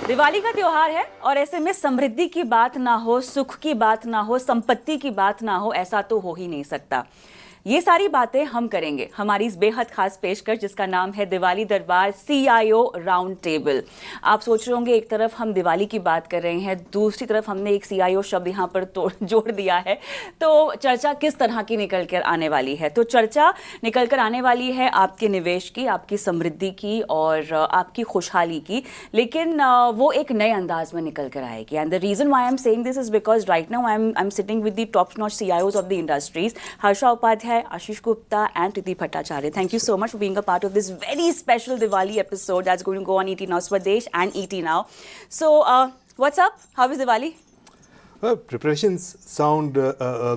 दिवाली का त्योहार है और ऐसे में समृद्धि की बात ना हो, सुख की बात ना हो, संपत्ति की बात ना हो, ऐसा तो हो ही नहीं सकता। ये सारी बातें हम करेंगे हमारी इस बेहद खास पेशकश जिसका नाम है दिवाली दरबार CIO राउंड टेबल। आप सोच रहे होंगे एक तरफ हम दिवाली की बात कर रहे हैं, दूसरी तरफ हमने एक CIO शब्द यहाँ पर जोड़ दिया है, तो चर्चा किस तरह की निकल कर आने वाली है? तो चर्चा निकल कर आने वाली है आपके निवेश की, आपकी समृद्धि की और आपकी खुशहाली की, लेकिन वो एक नए अंदाज में निकल कर आएगी। And the reason why I am saying this is because right now I am sitting with the top notch CIOs of the industries, Harsha Upadhyay, Ashish Gupta and Priti Bhattacharya. Thank you so much for being a part of this very special Diwali episode that's going to go on ET Now Swadesh and ET Now. So, what's up? How is Diwali? Preparations sound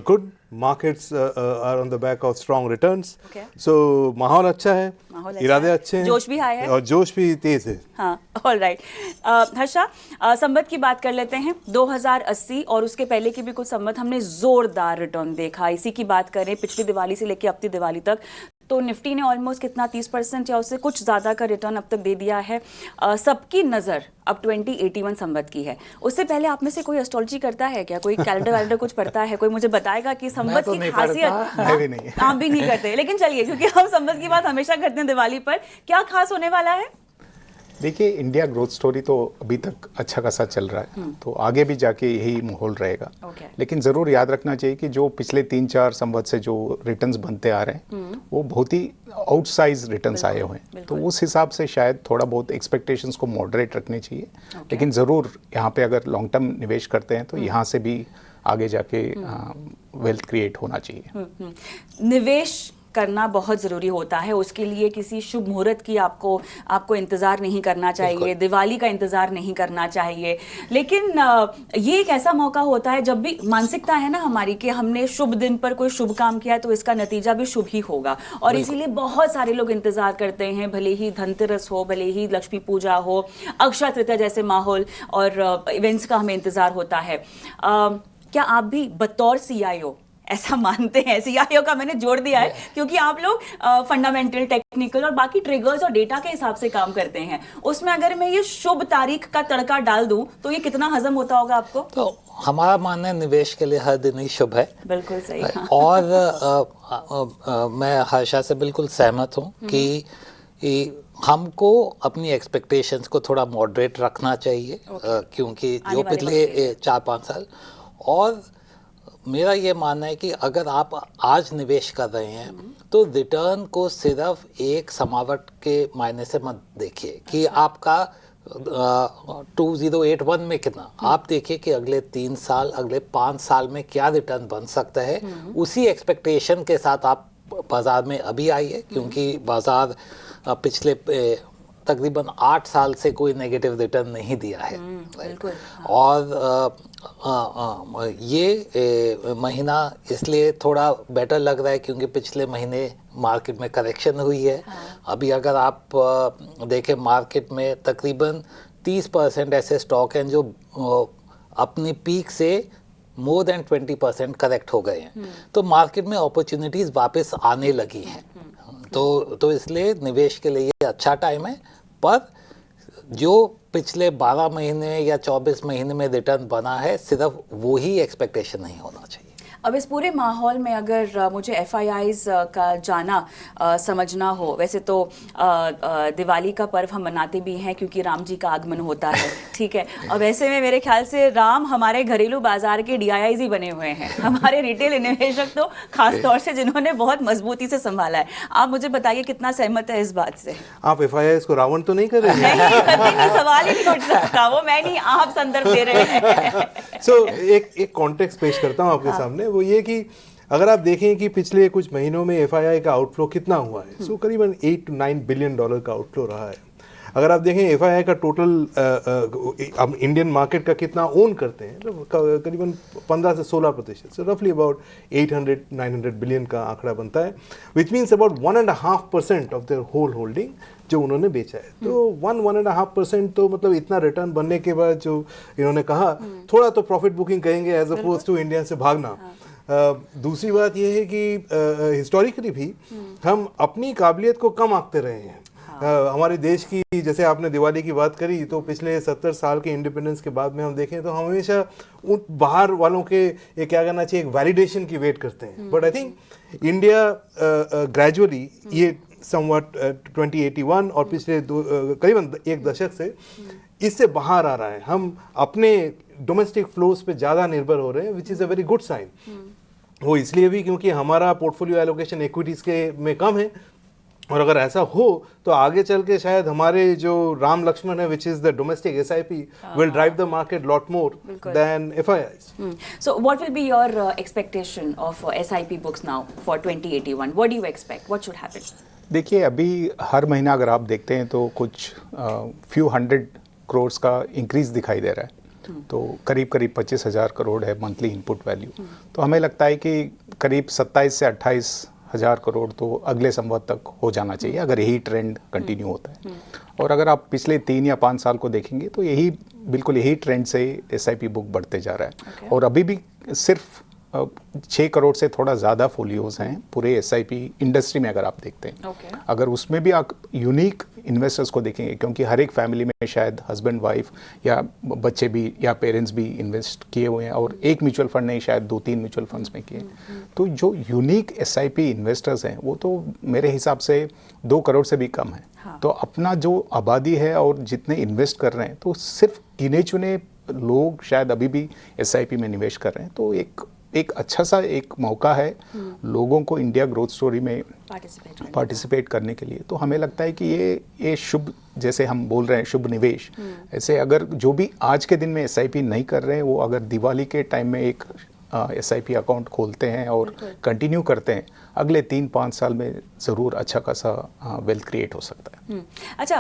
good. Markets are on the back of strong returns. Okay. So माहौल अच्छा है, इरादे अच्छे हैं, जोश भी high है और जोश भी तेज है। हाँ, ऑल राइट। हर्षा, संबत की बात कर लेते हैं। 2080 और उसके पहले की भी कुछ संबत हमने जोरदार रिटर्न देखा। इसी की बात करें पिछली दिवाली से लेकर अब की दिवाली तक, तो निफ्टी ने ऑलमोस्ट कितना 30% या उससे कुछ ज़्यादा का रिटर्न अब तक दे दिया है। सबकी नज़र अब 2081 संबत की है। उससे पहले आप में से कोई एस्ट्रोलॉजी करता है क्या? कोई कैलेंडर कुछ पढ़ता है? कोई मुझे बताएगा कि संबत तो की खासियत? आप भी नहीं करते, लेकिन चलिए, क्योंकि हम संबत की बात हमेशा करते हैं दिवाली पर, क्या खास होने वाला है? देखिए, इंडिया ग्रोथ स्टोरी तो अभी तक अच्छा खासा चल रहा है, तो आगे भी जाके यही माहौल रहेगा। लेकिन ज़रूर याद रखना चाहिए कि जो पिछले 3-4 संवत से जो रिटर्न्स बनते आ रहे हैं वो बहुत ही आउटसाइज रिटर्न्स आए हुए हैं, तो उस हिसाब से शायद थोड़ा बहुत एक्सपेक्टेशंस को मॉडरेट रखने चाहिए। लेकिन ज़रूर यहाँ पे अगर लॉन्ग टर्म निवेश करते हैं तो यहाँ से भी आगे जाके वेल्थ क्रिएट होना चाहिए। निवेश करना बहुत ज़रूरी होता है, उसके लिए किसी शुभ मुहूर्त की आपको इंतज़ार नहीं करना चाहिए, दिवाली का इंतज़ार नहीं करना चाहिए। लेकिन ये एक ऐसा मौका होता है जब भी मानसिकता है ना हमारी कि हमने शुभ दिन पर कोई शुभ काम किया है तो इसका नतीजा भी शुभ ही होगा, और इसीलिए बहुत सारे लोग इंतज़ार करते हैं, भले ही धनतेरस हो, भले ही लक्ष्मी पूजा हो, अक्षय तृतीया जैसे माहौल और इवेंट्स का हमें इंतज़ार होता है। क्या आप भी बतौर CIO ऐसा मानते हैं? CIO का मैंने जोड़ दिया है क्योंकि आप लोग फंडामेंटल, टेक्निकल और बाकी ट्रिगर्स और डेटा के हिसाब से काम करते हैं। उसमें अगर मैं ये शुभ तारीख का तड़का डाल दूं तो ये कितना हजम होता होगा आपको? तो हमारा मानना है निवेश के लिए हर दिन ही शुभ है। बिल्कुल सही। हाँ। और मैं हर्षा से बिल्कुल सहमत हूँ कि हमको अपनी एक्सपेक्टेशंस को थोड़ा मॉडरेट रखना चाहिए, क्योंकि जो पिछले 4-5 साल, और मेरा ये मानना है कि अगर आप आज निवेश कर रहे हैं तो रिटर्न को सिर्फ एक समावट के मायने से मत देखिए कि आपका 2081 में कितना, आप देखिए कि अगले 3 साल, अगले 5 साल में क्या रिटर्न बन सकता है। उसी एक्सपेक्टेशन के साथ आप बाज़ार में अभी आइए, क्योंकि बाज़ार पिछले तकरीबन 8 साल से कोई नेगेटिव रिटर्न नहीं दिया है। और ये महीना इसलिए थोड़ा बेटर लग रहा है क्योंकि पिछले महीने मार्केट में करेक्शन हुई है। अभी अगर आप देखें मार्केट में तकरीबन 30% ऐसे स्टॉक हैं जो अपनी पीक से मोर देन 20% करेक्ट हो गए हैं, तो मार्केट में अपॉर्चुनिटीज़ वापस आने लगी हैं। तो इसलिए निवेश के लिए ये अच्छा टाइम है, पर जो पिछले 12 महीने या 24 महीने में रिटर्न बना है सिर्फ वो ही एक्सपेक्टेशन नहीं होना चाहिए। अब इस पूरे माहौल में अगर मुझे FIIs का जाना समझना हो, वैसे तो दिवाली का पर्व हम मनाते भी हैं क्योंकि राम जी का आगमन होता है, ठीक है। अब ऐसे में मेरे ख्याल से राम हमारे घरेलू बाजार के DIIs ही बने हुए हैं, हमारे रिटेल निवेशक तो खास तौर से जिन्होंने बहुत मजबूती से संभाला है। आप मुझे बताइए कितना सहमत है इस बात से? आप FIIs को रावण तो नहीं कर रहे हैं? नहीं, सवाल ही नहीं उठ सकता, वो मैं नहीं, आप संदर्भ दे रहे हैं। So, एक कॉन्टेक्स्ट पेश करता हूँ आपके सामने, वो ये कि अगर आप देखें कि पिछले कुछ महीनों में FII का आउटफ्लो कितना हुआ है, सो करीबन $8 to $9 बिलियन का आउटफ्लो रहा है। अगर आप देखें FII का टोटल इंडियन मार्केट का कितना ओन करते हैं, तो करीबन 15 से 16%, सो रफली अबाउट 800-900 बिलियन का आंकड़ा बनता है, which means about 1.5% of their whole holding जो उन्होंने बेचा है। तो 1.5% तो मतलब इतना रिटर्न बनने के बाद जो इन्होंने कहा, थोड़ा तो प्रॉफिट बुकिंग कहेंगे एज अपोज टू इंडिया से भागना। दूसरी बात यह है कि हिस्टोरिकली भी हम अपनी काबिलियत को कम आंकते रहे हैं। हमारे देश की, जैसे आपने दिवाली की बात करी, तो पिछले 70 साल के इंडिपेंडेंस के बाद में हम देखें तो हम हमेशा उन बाहर वालों के ये क्या करना चाहिए, एक वैलिडेशन की वेट करते हैं। But I think India gradually ये समवट 2081 और पिछले करीबन एक दशक से इससे बाहर आ रहा है। हम अपने डोमेस्टिक फ्लोज पे ज़्यादा निर्भर हो रहे हैं, which is a very good sign. वो इसलिए भी क्योंकि हमारा पोर्टफोलियो एलोकेशन इक्विटीज़ के में कम है, और अगर ऐसा हो तो आगे चल के शायद हमारे जो राम लक्ष्मण है, which is the domestic SIP, will drive the market lot more than FIIs. So what will be your expectation of SIP books now for 2081? What do you expect? What should happen? देखिए, अभी हर महीना अगर आप देखते हैं तो कुछ few hundred crore का इंक्रीज दिखाई दे रहा है। तो करीब 25,000 करोड़ है मंथली इनपुट वैल्यू। तो हमें लगता है कि करीब 27 से 28,000 करोड़ तो अगले संवत तक हो जाना चाहिए, अगर यही ट्रेंड कंटिन्यू होता है। और अगर आप पिछले 3 या 5 साल को देखेंगे तो बिल्कुल यही ट्रेंड से SIP बुक बढ़ते जा रहा है। और अभी भी सिर्फ 6 करोड़ से थोड़ा ज़्यादा फोलियोज हैं पूरे SIP इंडस्ट्री में, अगर आप देखते हैं। अगर उसमें भी आप यूनिक इन्वेस्टर्स को देखेंगे, क्योंकि हर एक फैमिली में शायद हस्बैंड वाइफ या बच्चे भी या पेरेंट्स भी इन्वेस्ट किए हुए हैं, और एक म्यूचुअल फंड नहीं, शायद 2-3 म्यूचुअल फंड्स में किए। तो जो यूनिक SIP इन्वेस्टर्स हैं वो तो मेरे हिसाब से 2 करोड़ से भी कम है। तो अपना जो आबादी है और जितने इन्वेस्ट कर रहे हैं, तो सिर्फ गिने चुने लोग शायद अभी भी SIP में निवेश कर रहे हैं। तो एक अच्छा सा एक मौका है लोगों को इंडिया ग्रोथ स्टोरी में पार्टिसिपेट करने के लिए। तो हमें लगता है कि ये शुभ, जैसे हम बोल रहे हैं शुभ निवेश, ऐसे अगर जो भी आज के दिन में SIP नहीं कर रहे हैं, वो अगर दिवाली के टाइम में एक SIP अकाउंट खोलते हैं और कंटिन्यू करते हैं, अगले 3-5 साल में ज़रूर अच्छा खासा वेल्थ क्रिएट हो सकता है। अच्छा,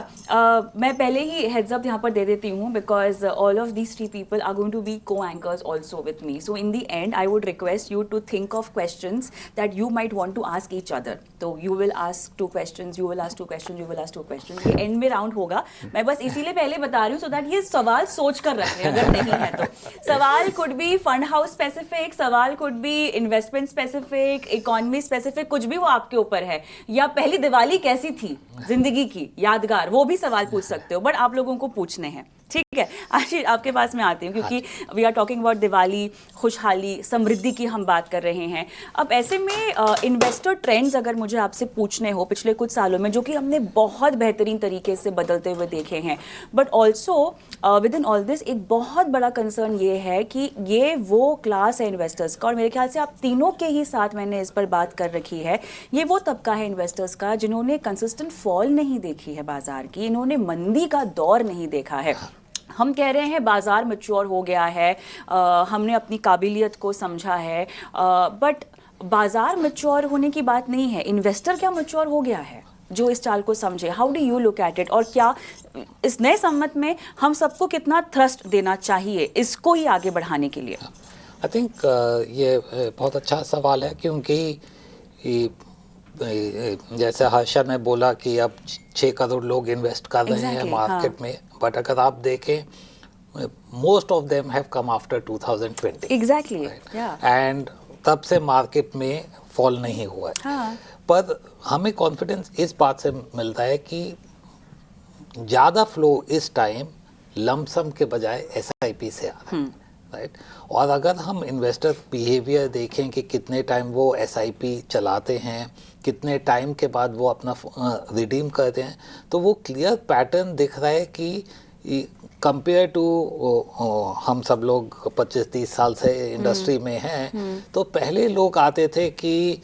मैं पहले ही हेड्स अप यहाँ पर दे देती हूँ, because all of these 3 people are going to be co-anchors also with me. So in the end, I would request you to think of questions that you might want to ask each other. तो you will ask 2 questions, you will ask 2 questions, you will ask 2 questions. ये and में round होगा। मैं बस इसीलिए पहले बता रही हूँ so that ये सवाल सोच कर रखें, अगर नहीं है तो। सवाल could be fund house specific, सवाल could be investment specific, economy specific, कुछ भी वो आपके ऊपर है। या पहली दिवाली कैसी थी जिंदगी की यादगार, वो भी सवाल पूछ सकते हो, बट आप लोगों को पूछने हैं। ठीक है आशीष, आपके पास मैं आती हूँ, क्योंकि we are talking about Diwali, खुशहाली, समृद्धि की हम बात कर रहे हैं। अब ऐसे में इन्वेस्टर ट्रेंड्स अगर मुझे आपसे पूछने हो पिछले कुछ सालों में, जो कि हमने बहुत बेहतरीन तरीके से बदलते हुए देखे हैं, but also with in all this एक बहुत बड़ा कंसर्न ये है कि ये वो क्लास है इन्वेस्टर्स का, और मेरे ख्याल से आप तीनों के ही साथ मैंने इस पर बात कर रखी है, ये वो तबका है इन्वेस्टर्स का जिन्होंने कंसिस्टेंट फॉल नहीं देखी है बाजार की, इन्होंने मंदी का दौर नहीं देखा है। हम कह रहे हैं बाजार मैच्योर हो गया है, हमने अपनी काबिलियत को समझा है, बट बाजार मैच्योर होने की बात नहीं है, इन्वेस्टर क्या मैच्योर हो गया है जो इस चाल को समझे? How do you look at it? और क्या इस नए सम्मत में हम सबको कितना थ्रस्ट देना चाहिए इसको ही आगे बढ़ाने के लिए? आई थिंक ये बहुत अच्छा सवाल है, क्योंकि जैसे हर्षा ने बोला कि अब 6 करोड़ लोग इन्वेस्ट कर रहे हैं मार्केट में, बट अगर आप देखें most of them have come after 2020 exactly, and तब से मार्केट में फॉल नहीं हुआ है। पर हमें कॉन्फिडेंस इस बात से मिलता है कि ज़्यादा फ्लो इस टाइम लमसम के बजाय SIP से आ रहा है, राइट। और अगर हम इन्वेस्टर बिहेवियर देखें कि कितने टाइम वो SIP चलाते हैं, कितने टाइम के बाद वो अपना रिडीम करते हैं, तो वो क्लियर पैटर्न दिख रहा है कि कंपेयर टू हम सब लोग 25-30 साल से इंडस्ट्री में हैं, तो पहले लोग आते थे कि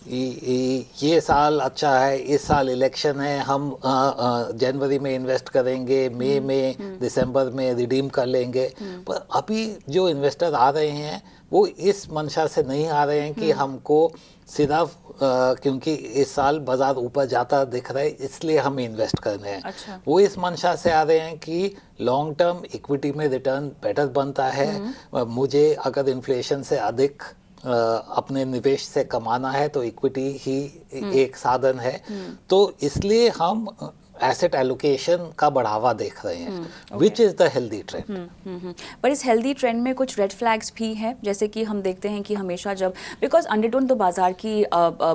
ये साल अच्छा है, इस साल इलेक्शन है, हम जनवरी में इन्वेस्ट करेंगे, मई में, दिसंबर में रिडीम कर लेंगे। पर अभी जो इन्वेस्टर आ रहे हैं वो इस मंशा से नहीं आ रहे हैं कि हमको सिर्फ क्योंकि इस साल बाजार ऊपर जाता दिख रहा है इसलिए हम इन्वेस्ट कर रहे हैं। अच्छा। वो इस मंशा से आ रहे हैं कि लॉन्ग टर्म इक्विटी में रिटर्न बेटर बनता है, मुझे अगर इन्फ्लेशन से अधिक अपने निवेश से कमाना है तो इक्विटी ही एक साधन है। तो इसलिए हम एसेट एलोकेशन का बढ़ावा देख रहे हैं, which is the healthy trend. पर इस हेल्दी ट्रेंड में कुछ रेड फ्लैग्स भी हैं, जैसे कि हम देखते हैं कि हमेशा जब बिकॉज अंडरटोन तो बाजार की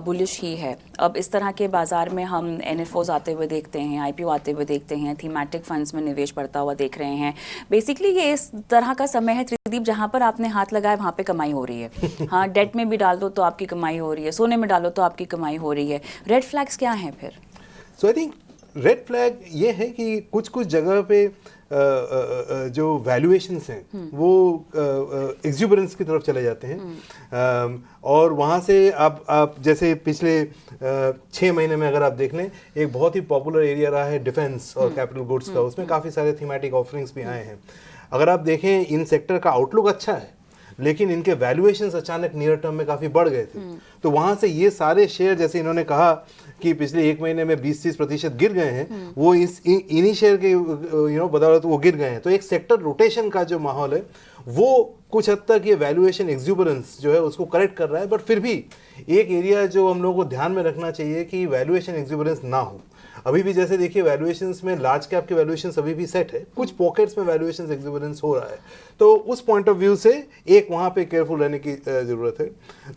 बुलिश ही है। अब इस तरह के बाजार में हम NFOs आते हुए देखते हैं, IPO आते हुए देखते हैं, थीमेटिक फंड्स में निवेश बढ़ता हुआ देख रहे हैं। बेसिकली ये इस तरह का समय है त्रिदीप जहाँ पर आपने हाथ लगाया वहाँ पे कमाई हो रही है। हाँ, डेट में भी डाल दो तो आपकी कमाई हो रही है, सोने में डालो तो आपकी कमाई हो रही है। रेड फ्लैग्स क्या हैं फिर? सो आई थिंक रेड फ्लैग ये है कि कुछ कुछ जगह पे जो वैल्यूएशंस हैं वो एक्सुबरेंस की तरफ चले जाते हैं, और वहाँ से आप जैसे पिछले 6 महीने में अगर आप देख लें, एक बहुत ही पॉपुलर एरिया रहा है डिफेंस और कैपिटल गुड्स का, उसमें काफ़ी सारे थीमेटिक ऑफरिंग्स भी आए हैं। अगर आप देखें इन सेक्टर का आउटलुक अच्छा है, लेकिन इनके वैल्यूएशंस अचानक नियर टर्म में काफ़ी बढ़ गए थे, तो वहाँ से ये सारे शेयर, जैसे इन्होंने कहा कि पिछले 1 महीने में 20-30% गिर गए हैं, वो इन्हीं शेयर के बदौलत वो गिर गए हैं। तो एक सेक्टर रोटेशन का जो माहौल है वो कुछ हद तक ये वैल्यूएशन एक्सुबरेंस जो है उसको करेक्ट कर रहा है, बट फिर भी एक एरिया जो हम लोगों को ध्यान में रखना चाहिए कि वैल्यूएशन एक्सुबरेंस ना हो। अभी भी जैसे देखिए वैल्यूएशंस में लार्ज कैप के वैल्यूएशंस अभी भी सेट है, कुछ पॉकेट्स में वैल्यूएशंस एक्सुबरेंस हो रहा है, तो उस पॉइंट ऑफ व्यू से एक वहाँ पे केयरफुल रहने की ज़रूरत है।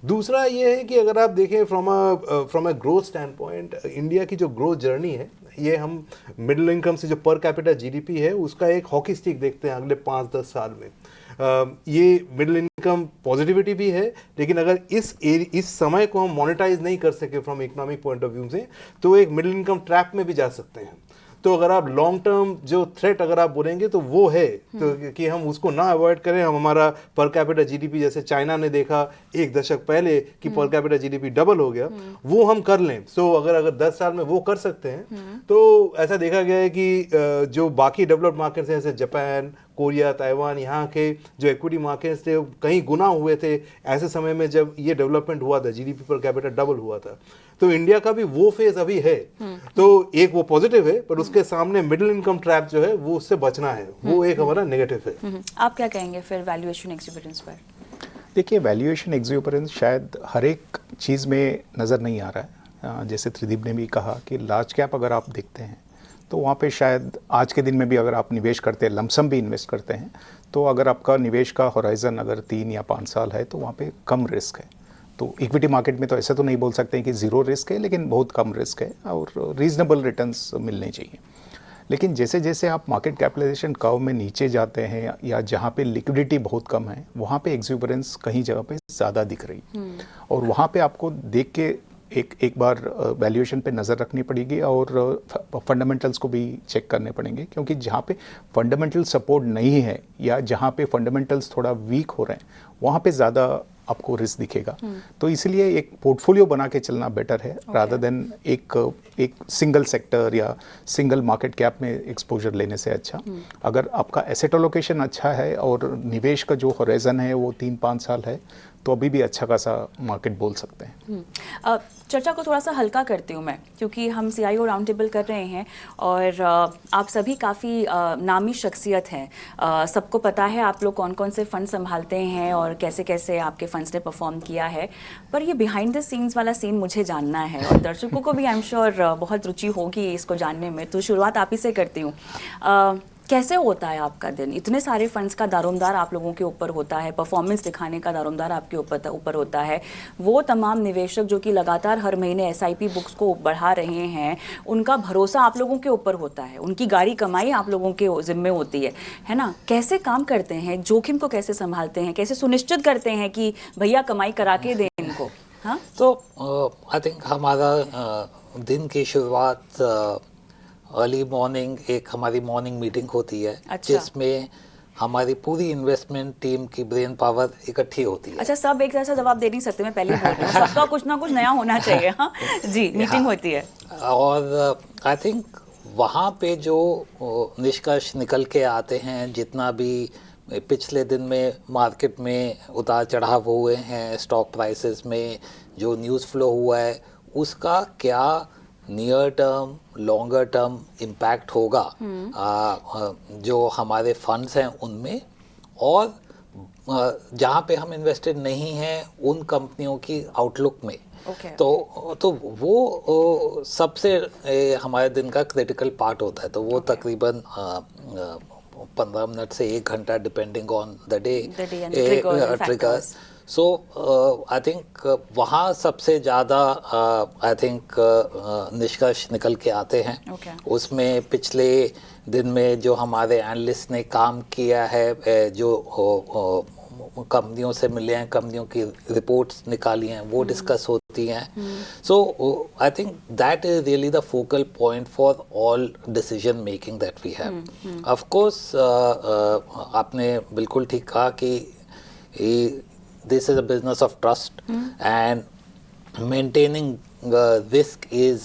दूसरा ये है कि अगर आप देखें from a growth stand point, India की जो ग्रोथ जर्नी है, ये हम मिडिल इनकम से जो पर कैपिटा GDP है उसका एक हॉकी स्टिक देखते हैं अगले 5-10 साल में। ये मिडिल इनकम पॉजिटिविटी भी है, लेकिन अगर इस समय को हम मोनेटाइज नहीं कर सके from economic point of view से, तो एक मिडिल इनकम ट्रैप में भी जा सकते हैं। तो अगर आप लॉन्ग टर्म जो थ्रेट अगर आप बोलेंगे तो वो है, तो कि हम उसको ना अवॉइड करें, हम हमारा पर कैपिटा GDP जैसे चाइना ने देखा 1 दशक पहले कि पर कैपिटा GDP डबल हो गया, वो हम कर लें। सो अगर 10 साल में वो कर सकते हैं, तो ऐसा देखा गया है कि जो बाकी डेवलप्ड मार्केट्स हैं जैसे जापान, कोरिया, ताइवान, यहाँ के जो इक्विटी मार्केट्स थे कहीं गुना हुए थे ऐसे समय में जब ये डेवलपमेंट हुआ था, GDP पर कैपिटा डबल हुआ था। तो इंडिया का भी वो फेज अभी है, तो एक वो पॉजिटिव है, पर उसके सामने मिडिल इनकम ट्रैप जो है वो उससे बचना है, वो एक हमारा नेगेटिव है। आप क्या कहेंगे फिर वैल्यूएशन एक्सुबरेंस पर? देखिए, वैल्यूएशन एक्सुबरेंस शायद हर एक चीज़ में नज़र नहीं आ रहा है। जैसे त्रिदीप ने भी कहा कि लार्ज कैप अगर आप देखते हैं तो वहाँ पे शायद आज के दिन में भी अगर आप निवेश करते हैं, लमसम भी इन्वेस्ट करते हैं, तो अगर आपका निवेश का होराइजन अगर 3 या 5 साल है तो वहाँ पे कम रिस्क है। तो इक्विटी मार्केट में तो ऐसा तो नहीं बोल सकते हैं कि ज़ीरो रिस्क है, लेकिन बहुत कम रिस्क है और रीज़नेबल रिटर्न्स मिलने चाहिए। लेकिन जैसे जैसे आप मार्केट कैपिटलाइजेशन कर्व में नीचे जाते हैं या जहाँ पे लिक्विडिटी बहुत कम है, वहाँ पे एक्सुबरेंस कहीं जगह पे ज़्यादा दिख रही है, और वहाँ पे आपको देख के एक बार वैल्यूएशन पे नज़र रखनी पड़ेगी और फंडामेंटल्स को भी चेक करने पड़ेंगे, क्योंकि जहाँ पे फंडामेंटल सपोर्ट नहीं है या जहाँ पे फंडामेंटल्स थोड़ा वीक हो रहे हैं, वहाँ पे ज़्यादा आपको रिस्क दिखेगा। तो इसलिए एक पोर्टफोलियो बना के चलना बेटर है, रादर देन एक सिंगल सेक्टर या सिंगल मार्केट कैप में एक्सपोजर लेने से अच्छा। अगर आपका एसेट एलोकेशन अच्छा है और निवेश का जो होराइजन है वो 3-5 साल है, तो अभी भी अच्छा खासा मार्केट बोल सकते हैं। चर्चा को थोड़ा सा हल्का करती हूँ मैं, क्योंकि हम CIO राउंड टेबल कर रहे हैं और आप सभी काफ़ी नामी शख्सियत हैं। सबको पता है आप लोग कौन कौन से फ़ंड संभालते हैं और कैसे कैसे आपके फंड्स ने परफॉर्म किया है, पर ये बिहाइंड द सीन्स वाला सीन मुझे जानना है और दर्शकों को भी आई एम श्योर बहुत रुचि होगी इसको जानने में। तो शुरुआत आप ही से करती हूँ। कैसे होता है आपका दिन? इतने सारे फंड्स का दारोमदार आप लोगों के ऊपर होता है, परफॉर्मेंस दिखाने का दारोमदार आपके ऊपर होता है। वो तमाम निवेशक जो कि लगातार हर महीने SIP बुक्स को बढ़ा रहे हैं, उनका भरोसा आप लोगों के ऊपर होता है, उनकी गाड़ी कमाई आप लोगों के जिम्मे होती है ना? कैसे काम करते हैं, जोखिम को कैसे संभालते हैं, कैसे सुनिश्चित करते हैं कि भैया कमाई करा के दें इनको? हाँ, तो आई थिंक हमारा दिन की शुरुआत अर्ली मॉर्निंग एक हमारी मॉर्निंग मीटिंग होती है। अच्छा। जिसमें हमारी पूरी इन्वेस्टमेंट टीम की ब्रेन पावर इकट्ठी होती है। अच्छा, सब एक जैसा जवाब दे नहीं सकते, मैं पहले बोल रही हूं, सबका कुछ ना कुछ नया होना चाहिए। हाँ जी, मीटिंग होती है और आई थिंक वहाँ पे जो निष्कर्ष निकल के आते हैं, जितना भी पिछले दिन में मार्केट में उतार चढ़ाव हुए हैं, स्टॉक प्राइसेस में जो न्यूज़ फ्लो हुआ है, उसका क्या near term longer term impact होगा जो हमारे फंड्स हैं उनमें, और जहाँ पे हम इन्वेस्टेड नहीं हैं उन कंपनियों की आउटलुक में। Okay. तो वो सबसे हमारे दिन का क्रिटिकल पार्ट होता है। तो वो तकरीबन 15 मिनट से 1 घंटा depending on the day triggers. So I think वहाँ सबसे ज़्यादा आई थिंक निष्कर्ष निकल के आते हैं। उसमें पिछले दिन में जो हमारे एनालिस्ट ने काम किया है, जो कंपनियों से मिले हैं, कंपनियों की रिपोर्ट्स निकाली हैं, वो डिस्कस होती हैं। So I think that is really the focal point for all decision making that we have. Of course आपने बिल्कुल ठीक कहा कि this is a business of trust and maintaining risk is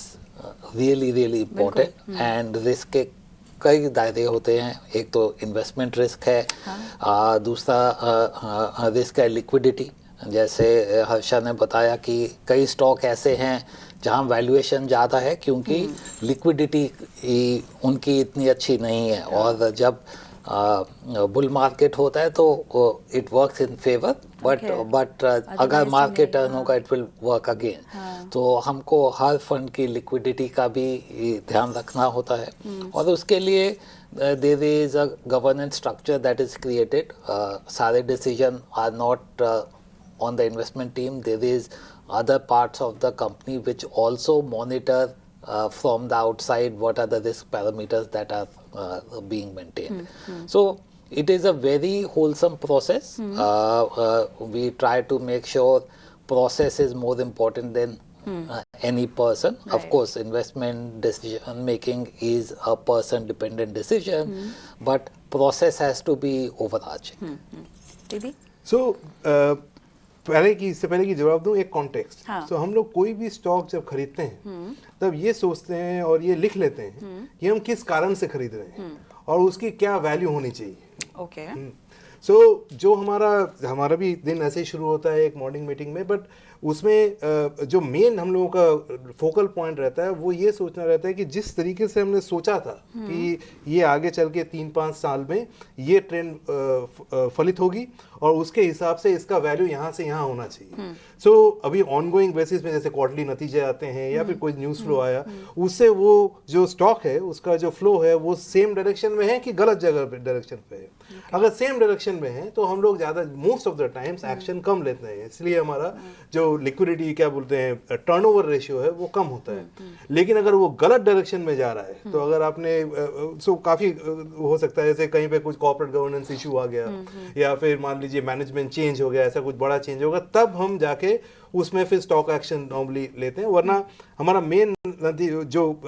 really important। and risk के कई दायरे होते हैं। एक तो इन्वेस्टमेंट रिस्क है, दूसरा रिस्क है लिक्विडिटी। जैसे हर्षा ने बताया कि कई स्टॉक ऐसे हैं जहां वैल्यूएशन ज़्यादा है क्योंकि लिक्विडिटी उनकी इतनी अच्छी नहीं है, और जब बुल मार्केट होता है तो it works in favour, but अगर मार्केट टर्न होगा इट विल वर्क अगेन। तो हमको हर फंड की लिक्विडिटी का भी ध्यान रखना होता है, और उसके लिए there is a governance structure that is created. सारे decision are not on the investment team, there is other parts of the company which also monitor from the outside what are the risk parameters that are being maintained. So it is a very wholesome process. We try to make sure process is more important than any person. Right. Of course, investment decision making is a person dependent decision, but process has to be overarching. दीदी सो इससे पहले की जवाब दूं, एक context. सो हम लोग कोई भी स्टॉक जब खरीदते हैं तब ये सोचते हैं और ये लिख लेते हैं कि हम किस कारण से खरीद रहे हैं और उसकी क्या वैल्यू होनी चाहिए। ओके। सो जो हमारा भी दिन ऐसे ही शुरू होता है एक मॉर्निंग मीटिंग में, बट उसमें जो मेन हम लोगों का फोकल पॉइंट रहता है वो ये सोचना रहता है कि जिस तरीके से हमने सोचा था कि ये आगे चल के 3-5 साल में ये ट्रेंड फलित होगी और उसके हिसाब से इसका वैल्यू यहाँ से यहाँ होना चाहिए। सो अभी ऑनगोइंग बेसिस में जैसे क्वार्टरली नतीजे आते हैं या फिर कोई न्यूज़ फ्लो आया, उससे वो जो स्टॉक है उसका जो फ्लो है वो सेम डायरेक्शन में है कि गलत जगह पे डायरेक्शन पे है। अगर सेम डायरेक्शन में है तो हम लोग ज़्यादा most of the times action कम लेते हैं, इसलिए हमारा जो लिक्विडिटी क्या बोलते हैं टर्नओवर रेशियो है वो कम होता है। लेकिन अगर वो गलत डायरेक्शन में जा रहा है तो अगर आपने सो काफ़ी हो सकता है जैसे कहीं पे कुछ कॉर्पोरेट गवर्नेंस इशू आ गया या फिर मान लीजिए मैनेजमेंट चेंज हो गया, ऐसा कुछ बड़ा चेंज होगा, तब हम जाके उसमें फिर स्टॉक एक्शन नॉर्मली लेते हैं। वरना हमारा मेन जो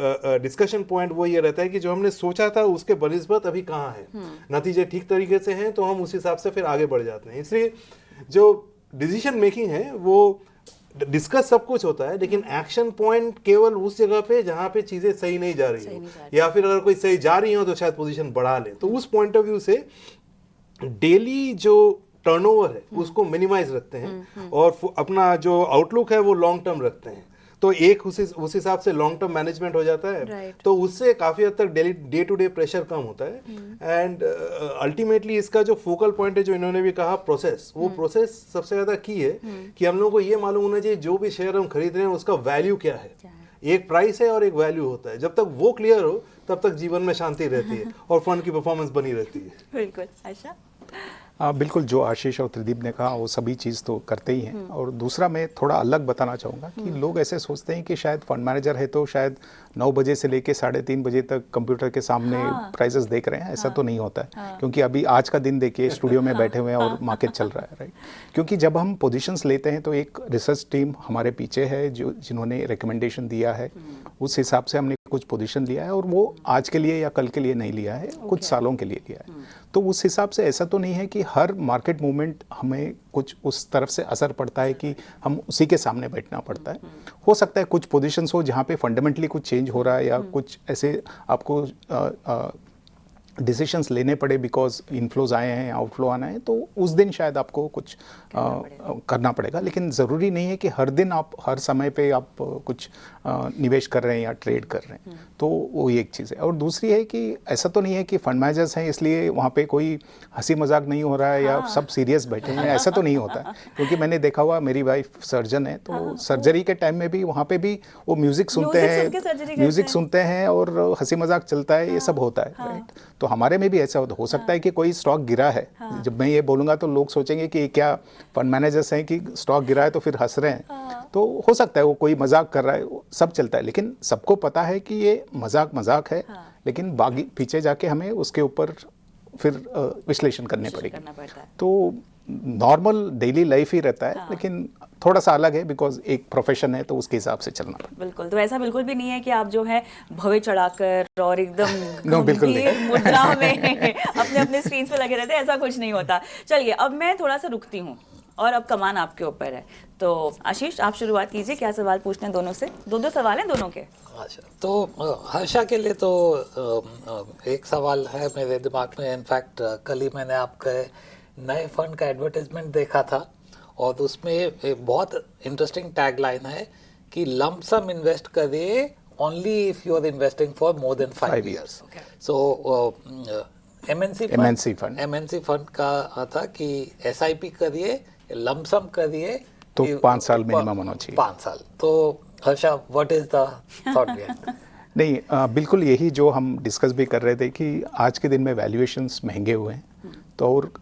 डिस्कशन पॉइंट वो ये रहता है कि जो हमने सोचा था उसके बनिस्बत अभी कहाँ है, नतीजे ठीक तरीके से हैं तो हम उस हिसाब से फिर आगे बढ़ जाते हैं। इसलिए जो डिसीजन मेकिंग है वो डिस्कस सब कुछ होता है, लेकिन एक्शन पॉइंट केवल उस जगह पे जहाँ पे चीज़ें सही नहीं जा रही हो, या फिर अगर कोई सही जा रही हो तो शायद पोजीशन बढ़ा ले। तो उस पॉइंट ऑफ व्यू से डेली जो टर्नओवर है उसको मिनिमाइज रखते हैं और अपना जो आउटलुक है वो लॉन्ग टर्म रखते हैं। तो एक उस हिसाब से लॉन्ग टर्म मैनेजमेंट हो जाता है। Right. तो उससे काफ़ी हद तक daily day to day pressure कम होता है। एंड अल्टीमेटली इसका जो फोकल पॉइंट है जो इन्होंने भी कहा प्रोसेस, वो प्रोसेस सबसे ज़्यादा की है कि हम लोगों को ये मालूम होना चाहिए जो भी शेयर हम खरीद रहे हैं उसका वैल्यू क्या है। एक प्राइस है और एक वैल्यू होता है, जब तक वो क्लियर हो तब तक जीवन में शांति रहती है और फंड की परफॉर्मेंस बनी रहती है। बिल्कुल। अच्छा, बिल्कुल जो आशीष और त्रिदीप ने कहा वो सभी चीज़ तो करते ही हैं। और दूसरा मैं थोड़ा अलग बताना चाहूँगा कि लोग ऐसे सोचते हैं कि शायद फंड मैनेजर है तो शायद 9 बजे से लेके 3:30 बजे तक कंप्यूटर के सामने प्राइसेस देख रहे हैं, ऐसा तो नहीं होता है। क्योंकि अभी आज का दिन देखिए स्टूडियो में बैठे हुए हैं और मार्केट चल रहा है, राइट। क्योंकि जब हम पोजीशंस लेते हैं तो एक रिसर्च टीम हमारे पीछे है जिन्होंने रिकमेंडेशन दिया है, उस हिसाब से हमने कुछ पोजीशन लिया है और वो आज के लिए या कल के लिए नहीं लिया है, कुछ सालों के लिए लिया है। तो उस हिसाब से ऐसा तो नहीं है कि हर मार्केट मूवमेंट हमें कुछ उस तरफ से असर पड़ता है कि हम उसी के सामने बैठना पड़ता है। हो सकता है कुछ पोजीशंस हो जहाँ पे फंडामेंटली कुछ चेंज हो रहा है या कुछ ऐसे आपको डिसीशंस लेने पड़े बिकॉज इनफ्लोज आए हैं, आउटफ्लो आना है, तो उस दिन शायद आपको कुछ करना पड़ेगा। लेकिन ज़रूरी नहीं है कि हर दिन आप हर समय पे आप कुछ निवेश कर रहे हैं या ट्रेड कर रहे हैं। तो वो एक चीज़ है। और दूसरी है कि ऐसा तो नहीं है कि फंड मैनेजर्स हैं इसलिए वहाँ पे कोई हंसी मजाक नहीं हो रहा है या सब सीरियस बैठे हैं, ऐसा तो नहीं होता। क्योंकि मैंने देखा हुआ, मेरी वाइफ सर्जन है, तो सर्जरी के टाइम में भी वहाँ पे भी वो म्यूज़िक सुनते हैं, म्यूज़िक सुनते हैं और हंसी मजाक चलता है, ये सब होता है, राइट। तो हमारे में भी ऐसा हो सकता है कि कोई स्टॉक गिरा है, जब मैं ये बोलूँगा तो लोग सोचेंगे कि क्या फंड मैनेजर्स हैं कि स्टॉक गिरा है तो फिर हंस रहे हैं। तो हो सकता है वो कोई मजाक कर रहा है, सब चलता है। लेकिन सबको पता है कि ये मजाक है, लेकिन बागी पीछे जाके हमें उसके ऊपर फिर विश्लेषण करने पड़ेगी। तो नॉर्मल डेली लाइफ ही रहता है, लेकिन थोड़ा सा अलग है बिकॉज एक प्रोफेशन है तो उसके हिसाब से चलना पड़ता है। बिल्कुल। तो ऐसा बिल्कुल भी नहीं है कि आप जो है भवे चढ़ाकर और एकदम नो, बिल्कुल गंभीर मुद्रा में अपने अपने स्क्रीन पे लगे रहते हैं, ऐसा कुछ नहीं होता। चलिए अब मैं थोड़ा सा रुकती हूँ और अब कमान आपके ऊपर है। तो आशीष, आप शुरुआत कीजिए, क्या सवाल पूछने हैं दोनों से? दो सवाल हैं दोनों के। अच्छा, तो हर्षा के लिए तो एक सवाल है मेरे दिमाग में। इनफैक्ट कल ही मैंने आपके नए फंड का एडवर्टाइजमेंट देखा था और उसमें एक बहुत इंटरेस्टिंग टैगलाइन है कि लंप सम इन्वेस्ट करिए only if you are investing for more than 5 years। सो एमएनसी फंड का था कि एसआईपी करिए, लंप सम करिए तो 5 साल मिनिमम होना चाहिए। 5 साल। तो Harsha, what is the thought behind? नहीं, बिल्कुल यही जो हम डिस्कस भी कर रहे थे कि आज के दिन में वैल्यूएशंस महंगे हुए हैं। तो और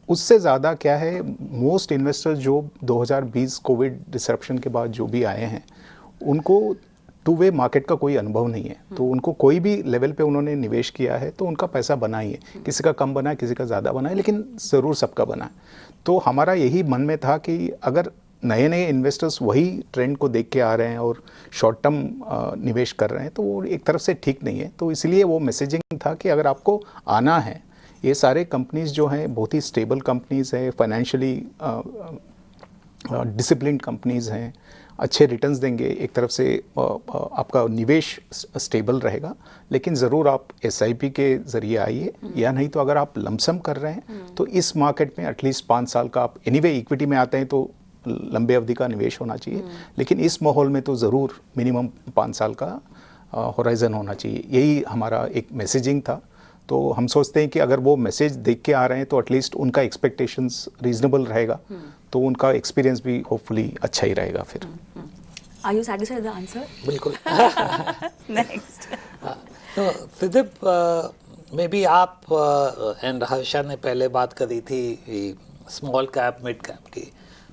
उससे ज़्यादा क्या है, मोस्ट इन्वेस्टर्स जो 2020 कोविड डिसरप्शन के बाद जो भी आए हैं, उनको टू वे मार्केट का कोई अनुभव नहीं है। तो उनको कोई भी लेवल पे उन्होंने निवेश किया है तो उनका पैसा बना ही है। किसी का कम बना है, किसी का ज़्यादा बना है, लेकिन ज़रूर सबका बना है। तो हमारा यही मन में था कि अगर नए नए इन्वेस्टर्स वही ट्रेंड को देख के आ रहे हैं और शॉर्ट टर्म निवेश कर रहे हैं तो वो एक तरफ से ठीक नहीं है। तो इसलिए वो मैसेजिंग था कि अगर आपको आना है, ये सारे कंपनीज जो हैं बहुत ही स्टेबल कंपनीज हैं, फाइनेंशियली डिसिप्लिन्ड कंपनीज हैं, अच्छे रिटर्न्स देंगे, एक तरफ से आपका निवेश स्टेबल रहेगा। लेकिन ज़रूर आप एसआईपी के ज़रिए आइए, या नहीं तो अगर आप लमसम कर रहे हैं तो इस मार्केट में एटलीस्ट 5 साल का, आप एनीवे इक्विटी में आते हैं तो लंबे अवधि का निवेश होना चाहिए, लेकिन इस माहौल में तो ज़रूर मिनिमम 5 साल का होराइजन होना चाहिए। यही हमारा एक मैसेजिंग था। तो हम सोचते हैं कि अगर वो मैसेज देख के आ रहे हैं तो एटलीस्ट उनका एक्सपेक्टेशंस रीजनेबल रहेगा, तो उनका एक्सपीरियंस भी होपफुली अच्छा ही रहेगा फिर। Are you satisfied with the answer? बिल्कुल। Next. तो प्रदीप, मे बी आप एंड हर्षा ने पहले बात करी थी स्मॉल कैप मिड कैप की,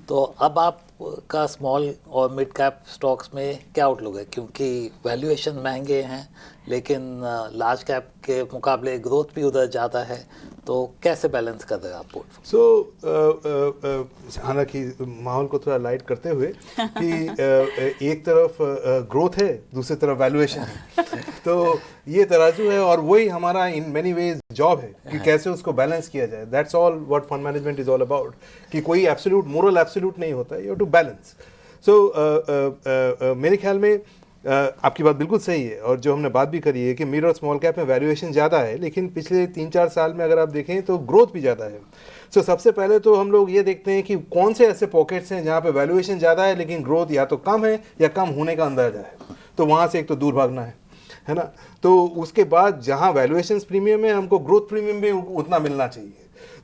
तो अब आपका स्मॉल और मिड कैप स्टॉक्स में क्या आउटलुक है? क्योंकि वैल्यूएशन महंगे हैं लेकिन लार्ज कैप के मुकाबले ग्रोथ भी उधर ज़्यादा है, तो कैसे बैलेंस कर रहे हैं आप पोर्टफोलियो? सो हालांकि माहौल को थोड़ा लाइट करते हुए कि एक तरफ ग्रोथ है, दूसरी तरफ वैल्यूएशन है, तो ये तराजू है और वही हमारा इन मेनी वेज जॉब है कि कैसे उसको बैलेंस किया जाए। That's all what fund management is all about, कि कोई एब्सोल्यूट मोरल एब्सोल्यूट नहीं होता है, यू हैव टू बैलेंस। सो मेरे ख्याल में आपकी बात बिल्कुल सही है, और जो हमने बात भी करी है कि मिड और स्मॉल कैप में वैल्यूएशन ज़्यादा है, लेकिन पिछले 3-4 साल में अगर आप देखें तो ग्रोथ भी ज़्यादा है। सो सबसे पहले तो हम लोग ये देखते हैं कि कौन से ऐसे पॉकेट्स हैं जहाँ पे वैल्यूएशन ज़्यादा है लेकिन ग्रोथ या तो कम है या कम होने का अंदाजा है, तो वहाँ से एक तो दूर भागना है ना। तो उसके बाद जहाँ वैल्यूएशन प्रीमियम है, हमको ग्रोथ प्रीमियम भी उतना मिलना चाहिए।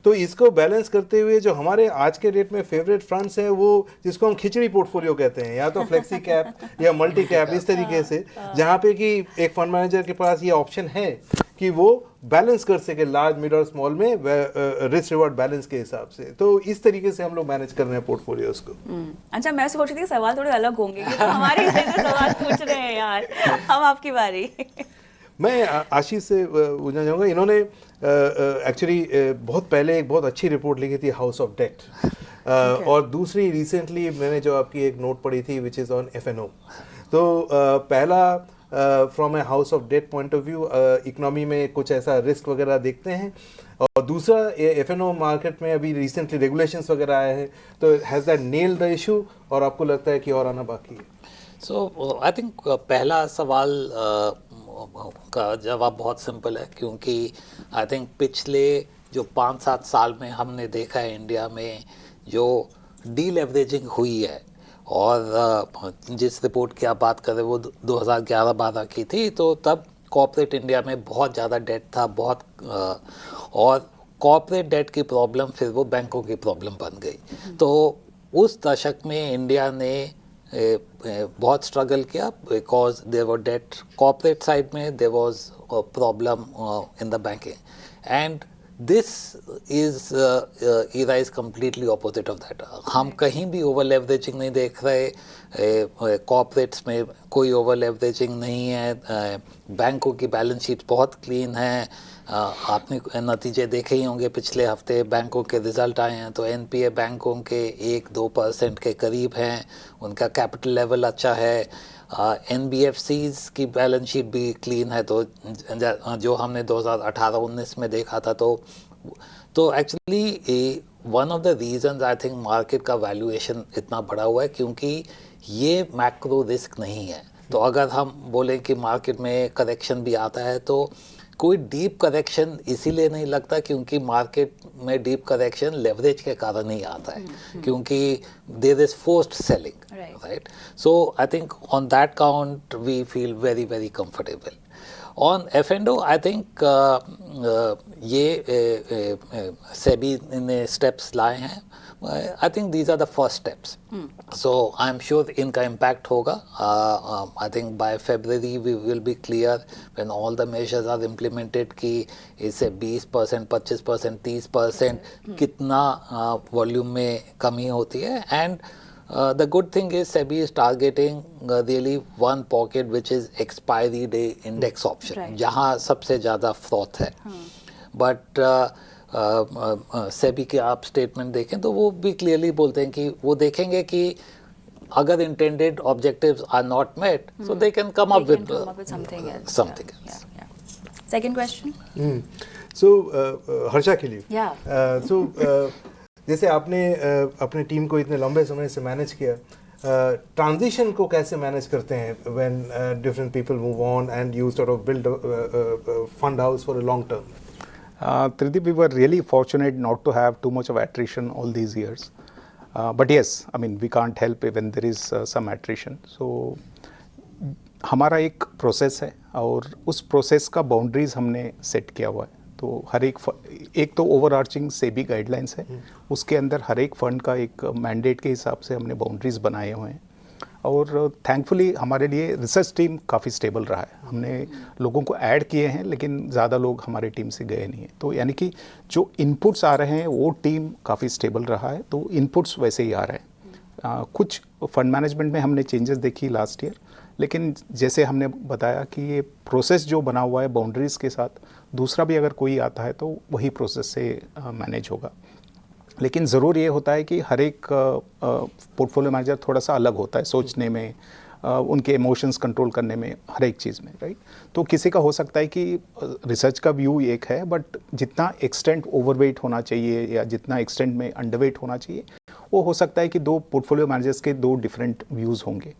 तो इसको बैलेंस करते हुए जो हमारे आज के डेट में फेवरेट फंड्स हैं, वो जिसको हम खिचड़ी पोर्टफोलियो कहते हैं, या तो फ्लेक्सी कैप या मल्टी कैप, इस तरीके से, जहाँ पे कि एक फंड मैनेजर के पास ये ऑप्शन है कि वो बैलेंस कर सके लार्ज मिड और स्मॉल में रिस्क रिवॉर्ड बैलेंस के हिसाब से। तो इस तरीके से हम लोग मैनेज कर रहे हैं पोर्टफोलियोज को। अच्छा, मैं सोच रही थी सवाल थोड़े अलग होंगे, तो हमारे जैसे सवाल पूछ रहे हैं यार। हम आपकी बारी। मैं आशीष से पूछना चाहूँगा, इन्होंने एक्चुअली बहुत पहले एक बहुत अच्छी रिपोर्ट लिखी थी हाउस ऑफ डेट, और दूसरी रिसेंटली मैंने जो आपकी एक नोट पढ़ी थी विच इज़ ऑन FNO। तो पहला from a house of date point of view economy में कुछ ऐसा रिस्क वगैरह देखते हैं, और दूसरा FNO मार्केट में अभी रिसेंटली रेगुलेशंस वगैरह आए हैं, तो has that nailed the issue, और आपको लगता है कि और आना बाकी है? सो आई थिंक पहला सवाल का जवाब बहुत सिंपल है, क्योंकि आई थिंक पिछले जो 5-7 साल में हमने देखा है इंडिया में जो डीलेवरेजिंग हुई है, और जिस रिपोर्ट की आप बात कर रहे हैं वो 2011-12 की थी, तो तब कॉर्पोरेट इंडिया में बहुत ज़्यादा डेट था, और कॉर्पोरेट डेट की प्रॉब्लम फिर वो बैंकों की प्रॉब्लम बन गई। तो उस दशक में इंडिया ने बहुत स्ट्रगल किया, because there were that corporate side में, there was a problem in the banking, and this is completely opposite of that. हम कहीं भी ओवर लेवरेजिंग नहीं देख रहे, कॉर्पोरेट्स में कोई ओवर लेवरेजिंग नहीं है, बैंकों की बैलेंस शीट बहुत क्लीन है। आपने नतीजे देखे ही होंगे, पिछले हफ्ते बैंकों के रिजल्ट आए हैं, तो एनपीए बैंकों के 1-2% के करीब हैं, उनका कैपिटल लेवल अच्छा है, एनबीएफसीज की बैलेंस शीट भी क्लीन है, तो जो हमने 2018-19 में देखा था, तो actually one of the reasons I think market का वैल्यूएशन इतना बढ़ा हुआ है, क्योंकि ये मैक्रो रिस्क नहीं है। तो अगर हम बोलें कि मार्केट में करेक्शन भी आता है, तो कोई डीप करेक्शन इसीलिए नहीं लगता क्योंकि मार्केट में डीप करेक्शन लेवरेज के कारण ही आता है, क्योंकि there is forced selling, right? So I think on that count we feel very very comfortable. On F&O I think ये सेबी ने स्टेप्स लाए हैं, I think these are the first steps, so I am sure इनका impact होगा। I think by February we will be clear when all the measures are implemented कि इससे 20%, 25%, 30% कितना volume में कमी होती है। And the good thing is SEBI is targeting really one pocket which is expiry day index option, जहाँ सबसे ज़्यादा फ्रॉथ है। बट SEBI के आप स्टेटमेंट देखें तो वो भी क्लियरली बोलते हैं कि वो देखेंगे कि अगर intended objectives are not met, so they can come up with something else. Something else. Second question. So Harsha के लिए, Yeah. जैसे आपने अपने टीम को इतने लंबे समय से मैनेज किया, ट्रांजिशन को कैसे मैनेज करते हैं when different people move on and you sort of build fund house for a long term? Trideep, we were really fortunate not to have too much of attrition all these years. But yes, I mean, we can't help when there is some attrition. So, हमारा एक process है और उस process का boundaries हमने set किया हुआ है। तो हर एक तो ओवरआर्चिंग सेबी गाइडलाइंस है, उसके अंदर हर एक फंड का एक मैंडेट के हिसाब से हमने बाउंड्रीज बनाए हुए हैं। और थैंकफुली हमारे लिए रिसर्च टीम काफ़ी स्टेबल रहा है। हमने लोगों को ऐड किए हैं लेकिन ज़्यादा लोग हमारे टीम से गए नहीं हैं। तो यानी कि जो इनपुट्स आ रहे हैं वो टीम काफ़ी स्टेबल रहा है, तो इनपुट्स वैसे ही आ रहे हैं। कुछ फंड मैनेजमेंट में हमने चेंजेस देखी लास्ट ईयर, लेकिन जैसे हमने बताया कि ये प्रोसेस जो बना हुआ है बाउंड्रीज़ के साथ, दूसरा भी अगर कोई आता है तो वही प्रोसेस से मैनेज होगा। लेकिन ज़रूर ये होता है कि हर एक पोर्टफोलियो मैनेजर थोड़ा सा अलग होता है सोचने में, उनके इमोशंस कंट्रोल करने में, हर एक चीज़ में, राइट? तो किसी का हो सकता है कि रिसर्च का व्यू एक है, बट जितना एक्सटेंट ओवरवेट होना चाहिए या जितना एक्सटेंट में अंडरवेट होना चाहिए, वो हो सकता है कि दो पोर्टफोलियो मैनेजर्स के दो डिफरेंट व्यूज़ होंगे।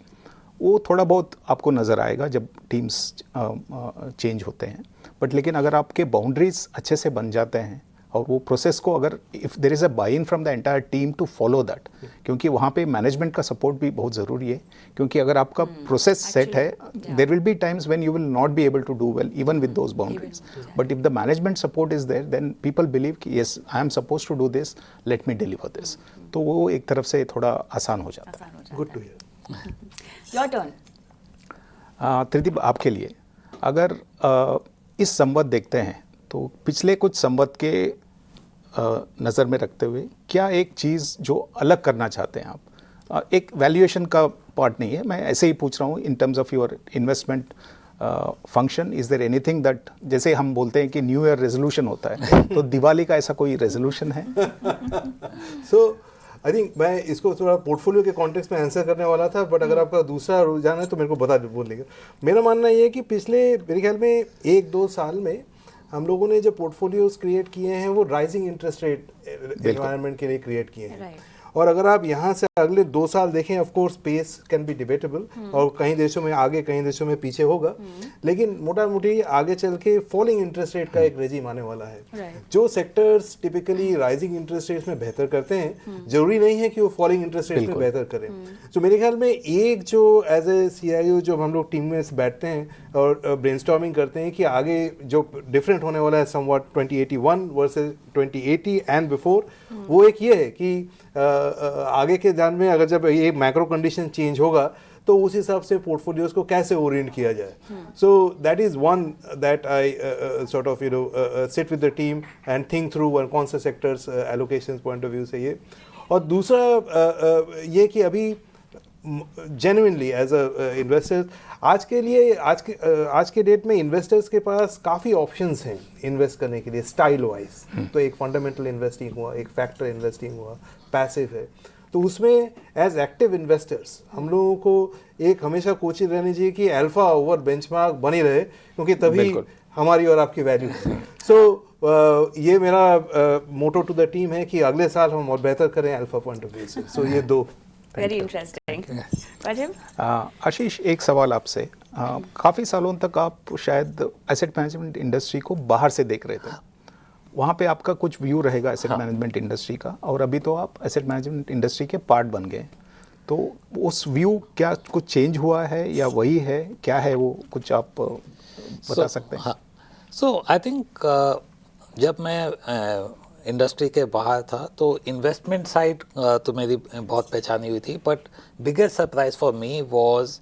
वो थोड़ा बहुत आपको नज़र आएगा जब टीम्स चेंज होते हैं। बट लेकिन अगर आपके बाउंड्रीज अच्छे से बन जाते हैं और वो प्रोसेस को अगर if there is a buy in from the entire team to follow that, क्योंकि वहाँ पे मैनेजमेंट का सपोर्ट भी बहुत ज़रूरी है, क्योंकि अगर आपका प्रोसेस सेट है, there will be times when you will not be able to do well even with those boundaries, but if the management support is there then people believe कि yes I am suppose to do this, let me deliver this. तो वो एक तरफ से थोड़ा आसान हो जाता है। Good to hear. Your turn. Tridip, आपके लिए अगर इस संवत देखते हैं तो पिछले कुछ संवत के नज़र में रखते हुए क्या एक चीज़ जो अलग करना चाहते हैं आप? एक वैल्यूएशन का पार्ट नहीं है, मैं ऐसे ही पूछ रहा हूँ in terms of your investment function, is there anything that, जैसे हम बोलते हैं कि न्यू ईयर रेजोल्यूशन होता है, तो दिवाली का ऐसा कोई रेजोल्यूशन है? सो आई थिंक मैं इसको थोड़ा पोर्टफोलियो के कॉन्टेक्स्ट में आंसर करने वाला था, बट अगर आपका दूसरा रुझान है तो मेरे को बोलिएगा। मेरा मानना ये है कि पिछले मेरे ख्याल में 1-2 साल में हम लोगों ने जो पोर्टफोलियोज क्रिएट किए हैं वो राइजिंग इंटरेस्ट रेट एनवायरनमेंट के लिए क्रिएट किए हैं। और अगर आप यहाँ से अगले 2 साल देखें, of course pace can be debatable और कई देशों में आगे कई देशों में पीछे होगा, लेकिन मोटा मोटी आगे चल के फॉलिंग इंटरेस्ट रेट का एक रेजिम आने वाला है। जो sectors typically rising interest rates में बेहतर करते हैं, जरूरी नहीं है कि वो फॉलिंग इंटरेस्ट रेट में बेहतर करें। तो मेरे ख्याल में एक जो एज ए CIO जब हम लोग टीम में बैठते हैं और ब्रेनस्टॉर्मिंग करते हैं कि आगे जो डिफरेंट होने वाला है समवॉट 2081 वर्सेस 2080 एंड बिफोर, वो एक ये है कि आगे के जान में अगर जब ये मैक्रो कंडीशन चेंज होगा तो उस हिसाब से पोर्टफोलियोज को कैसे ओरिएंट किया जाए। So that is one that I sort of sit with the team and think through कौन से sectors allocation point of view से ये। और दूसरा ये कि अभी जेन्युइनली एज अ इन्वेस्टर्स आज के डेट में इन्वेस्टर्स के पास काफ़ी ऑप्शंस हैं इन्वेस्ट करने के लिए स्टाइल वाइज। तो एक फंडामेंटल इन्वेस्टिंग हुआ, एक फैक्टर इन्वेस्टिंग हुआ, पैसिव है। तो उसमें एज एक्टिव इन्वेस्टर्स हम लोगों को एक हमेशा कोशिश रहनी चाहिए कि अल्फा ओवर बेंचमार्क बनी रहे, क्योंकि तभी हमारी और आपकी वैल्यू है। सो ये मेरा मोटो टू द टीम है कि अगले साल हम और बेहतर करें अल्फा पॉइंट ऑफ व्यू से। सो ये दो वेरी इंटरेस्टिंग। आशीष, एक सवाल आपसे। काफ़ी सालों तक आप शायद एसेट मैनेजमेंट इंडस्ट्री को बाहर से देख रहे थे, वहाँ पे आपका कुछ व्यू रहेगा एसेट मैनेजमेंट इंडस्ट्री का, और अभी तो आप एसेट मैनेजमेंट इंडस्ट्री के पार्ट बन गए, तो उस व्यू क्या कुछ चेंज हुआ है या वही है, क्या है वो, कुछ आप बता सकते हैं? सो आई थिंक जब मैं इंडस्ट्री के बाहर था तो इन्वेस्टमेंट साइड तो मेरी बहुत पहचानी हुई थी, but bigger surprise for me was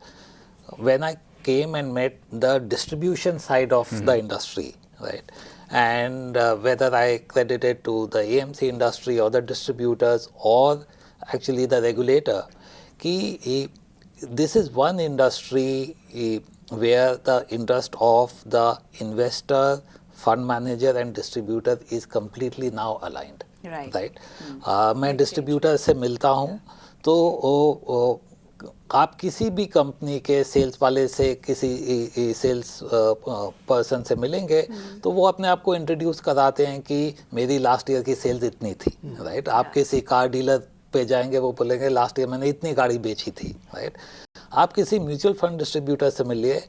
when I came and met the distribution side of the industry, right? And whether I credit it to the AMC industry or the distributors or actually the regulator, this is one industry where the interest of the investor, fund manager and distributor is completely now aligned, right? मैं distributor से मिलता हूँ तो आप किसी भी company के sales वाले से, किसी सेल्स पर्सन से मिलेंगे तो वो अपने आप को इंट्रोड्यूस कराते हैं कि मेरी लास्ट ईयर की सेल्स इतनी थी, राइट? आप किसी कार डीलर पे जाएंगे, वो बोलेंगे लास्ट ईयर मैंने इतनी गाड़ी बेची थी, राइट? आप किसी म्यूचुअल फंड डिस्ट्रीब्यूटर से मिलिए,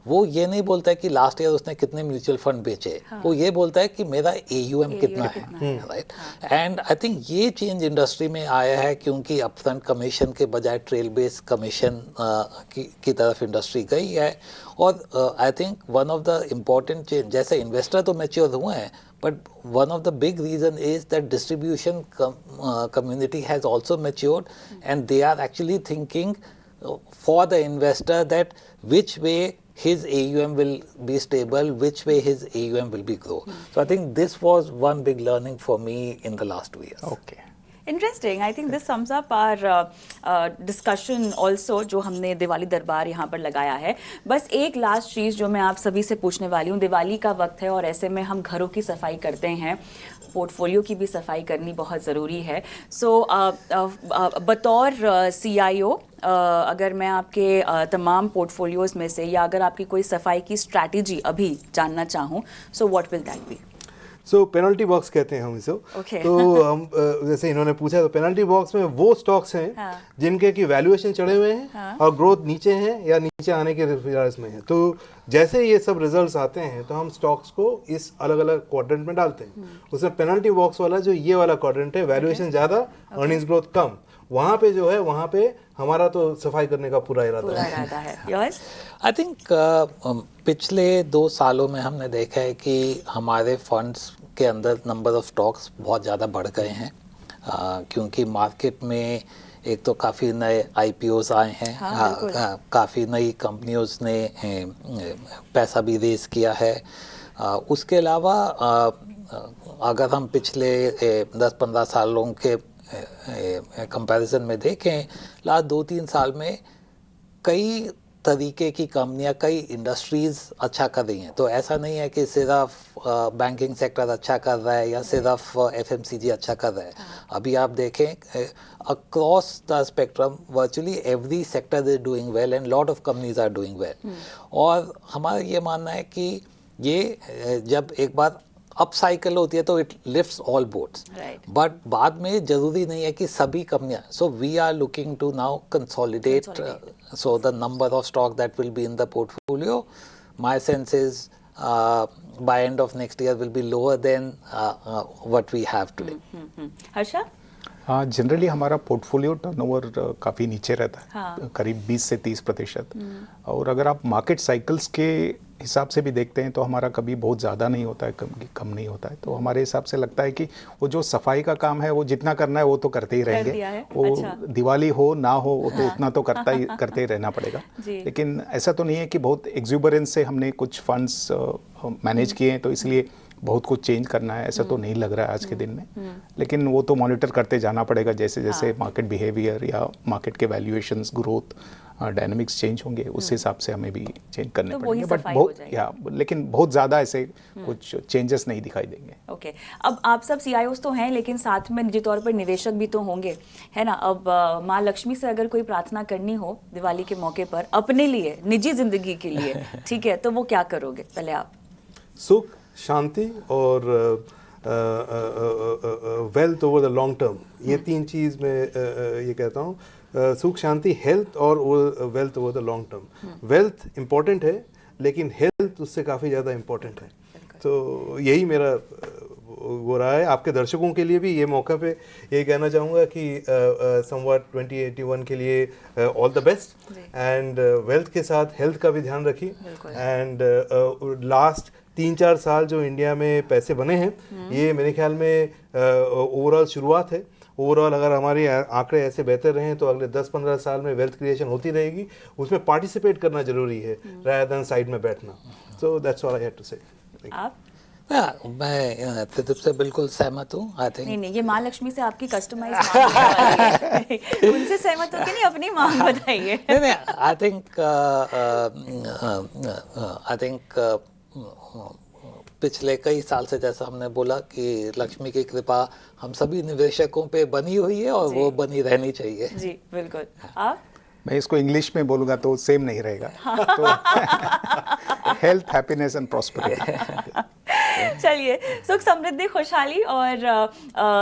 वो ये नहीं बोलता है कि लास्ट ईयर उसने कितने म्यूचुअल फंड बेचे, वो ये बोलता है कि मेरा AUM कितना है, राइट? एंड आई थिंक ये चेंज इंडस्ट्री में आया है क्योंकि अपफ्रंट कमीशन के बजाय ट्रेल बेस्ड कमीशन की तरफ इंडस्ट्री गई है। और I think one of the important change, जैसे इन्वेस्टर तो मैच्योर हुए हैं, but one of the big reason is that distribution community has also matured and they are actually thinking for the investor that which way his AUM will be stable, which way his AUM will be grow. So I think this was one big learning for me in the last 2 years. Okay. Interesting. I think this sums up our discussion also जो हमने दिवाली दरबार यहाँ पर लगाया है। बस एक last चीज़ जो मैं आप सभी से पूछने वाली हूँ, दिवाली का वक्त है और ऐसे में हम घरों की सफाई करते हैं, पोर्टफोलियो की भी सफाई करनी बहुत ज़रूरी है। सो बतौर CIO अगर मैं आपके तमाम पोर्टफोलियोज़ में से या अगर आपकी कोई सफाई की स्ट्रैटेजी अभी जानना चाहूँ, so what will that be? So penalty box कहते हैं हम इसे। तो हम जैसे इन्होंने पूछा, तो पेनल्टी बॉक्स में वो स्टॉक्स हैं जिनके की वैल्यूएशन चढ़े हुए हैं और ग्रोथ नीचे हैं या नीचे आने के रिजल्ट्स में है। तो जैसे ये सब रिजल्ट्स आते हैं तो हम स्टॉक्स को इस अलग अलग क्वाड्रेंट में डालते हैं। उसमें पेनल्टी बॉक्स वाला जो ये वाला क्वाड्रेंट है, वैल्यूएशन ज़्यादा, अर्निंग्स ग्रोथ कम, वहाँ पे जो है वहाँ पे हमारा तो सफाई करने का पूरा इरादा है। आई थिंक पिछले 2 सालों में हमने देखा है कि हमारे फंड्स के अंदर नंबर ऑफ स्टॉक्स बहुत ज़्यादा बढ़ गए हैं, क्योंकि मार्केट में एक तो काफ़ी नए IPOs आए हैं, काफ़ी नई कंपनियों ने पैसा भी रेज किया है। उसके अलावा अगर हम पिछले 10-15 सालों के कंपैरिजन में देखें, लास्ट 2-3 साल में कई तरीके की कंपनियां, कई इंडस्ट्रीज अच्छा कर रही हैं। तो ऐसा नहीं है कि सिर्फ बैंकिंग सेक्टर अच्छा कर रहा है या सिर्फ FMCG अच्छा कर रहा है। अभी आप देखें across the spectrum virtually every sector is doing well and lot of companies are doing well. और हमारा ये मानना है कि ये जब एक बार अप साइकिल होती है तो it lifts all boats, Right. But बाद में जरूरी नहीं है कि सभी कंपनियां, so we are looking to now consolidate, so the number of stock that will be in the portfolio, my sense is by end of next year will be lower than what we have today. Harsha? हाँ, generally हमारा portfolio turnover काफ़ी नीचे रहता है, हाँ। करीब 20 से 30%। और अगर आप मार्केट साइकिल्स के हिसाब से भी देखते हैं तो हमारा कभी बहुत ज़्यादा नहीं होता है, कम नहीं होता है। तो हमारे हिसाब से लगता है कि वो जो सफाई का काम है वो जितना करना है वो तो करते ही दिया रहेंगे, है। वो अच्छा। दिवाली हो ना हो वो तो उतना तो करते ही रहना पड़ेगा। जी। लेकिन ऐसा तो नहीं है कि बहुत एग्जूबरेंस से हमने कुछ फंड्स मैनेज किए हैं तो इसलिए बहुत कुछ चेंज करना है, ऐसा तो नहीं लग रहा है आज के दिन में। लेकिन वो तो मॉनिटर करते जाना पड़ेगा, जैसे जैसे मार्केट बिहेवियर या मार्केट के वैल्यूएशंस, ग्रोथ, डायनामिक्स चेंज होंगे, उस हिसाब से हमें भी चेंज करने तो पड़ेंगे। वही बट सफाई हो बहुत जाएगी। लेकिन बहुत ज़्यादा ऐसे कुछ चेंजेस नहीं दिखाई देंगे। ओके, अब आप सब CIOs तो हैं, लेकिन साथ में निजी तौर पर निवेशक भी तो होंगे, है ना? अब माँ लक्ष्मी से अगर कोई प्रार्थना करनी हो दिवाली के मौके पर अपने लिए, निजी जिंदगी के लिए, ठीक है, तो वो क्या करोगे? पहले आप। सुख, शांति और wealth over the long term, ये तीन चीज़ मैं ये कहता हूँ। सुख, शांति, हेल्थ और wealth over the long term. Wealth important है लेकिन हेल्थ उससे काफ़ी ज़्यादा इम्पॉर्टेंट है। तो यही मेरा वो रहा है। आपके दर्शकों के लिए भी ये मौका पे ये कहना चाहूँगा कि संवाद 2081 के लिए all the best, and wealth के साथ हेल्थ का भी ध्यान रखिए। एंड लास्ट 3-4 साल जो इंडिया में पैसे बने हैं, ये मेरे ख्याल में ओवरऑल शुरुआत है। ओवरऑल अगर हमारे आंकड़े ऐसे बेहतर रहें तो अगले 10-15 साल में वेल्थ क्रिएशन होती रहेगी। उसमें पार्टिसिपेट करना जरूरी है rather than साइड में बैठना। So that's all I had to say. आप? मैं प्रदीप से बिल्कुल सहमत हूँ। आई थिंक नहीं, ये माँ लक्ष्मी से आपकी कस्टमाइज मांग वाली है। उनसे सहमत हो कि नहीं, अपनी मांग बताइए। नहीं, आई थिंक पिछले कई साल से, जैसा हमने बोला कि लक्ष्मी की कृपा हम सभी निवेशकों पे बनी हुई है और वो बनी रहनी चाहिए। जी बिल्कुल। आप? मैं इसको इंग्लिश में बोलूँगा तो सेम नहीं रहेगा। तो हेल्थ, हैप्पीनेस एंड प्रॉस्पेरिटी। चलिए, सुख, समृद्धि, खुशहाली और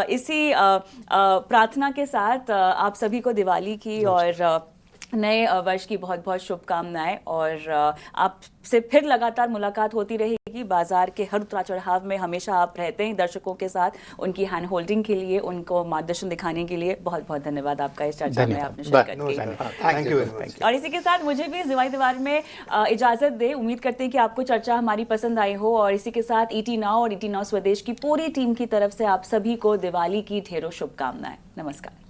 इसी प्रार्थना के साथ आप सभी को दिवाली की और नए वर्ष की बहुत बहुत शुभकामनाएं। और आपसे फिर लगातार मुलाकात होती रहेगी। बाजार के हर उतार चढ़ाव में हमेशा आप रहते हैं दर्शकों के साथ, उनकी हैंड होल्डिंग के लिए, उनको मार्गदर्शन दिखाने के लिए बहुत बहुत धन्यवाद आपका इस चर्चा में आपने शिरकत की। Thank you very much. और इसी के साथ मुझे भी दिवाली दीवार में इजाजत दे। उम्मीद करते हैं कि आपको चर्चा हमारी पसंद आई हो। और इसी के साथ ET Now और ET Now स्वदेश की पूरी टीम की तरफ से आप सभी को दिवाली की ढेरों शुभकामनाएं। नमस्कार।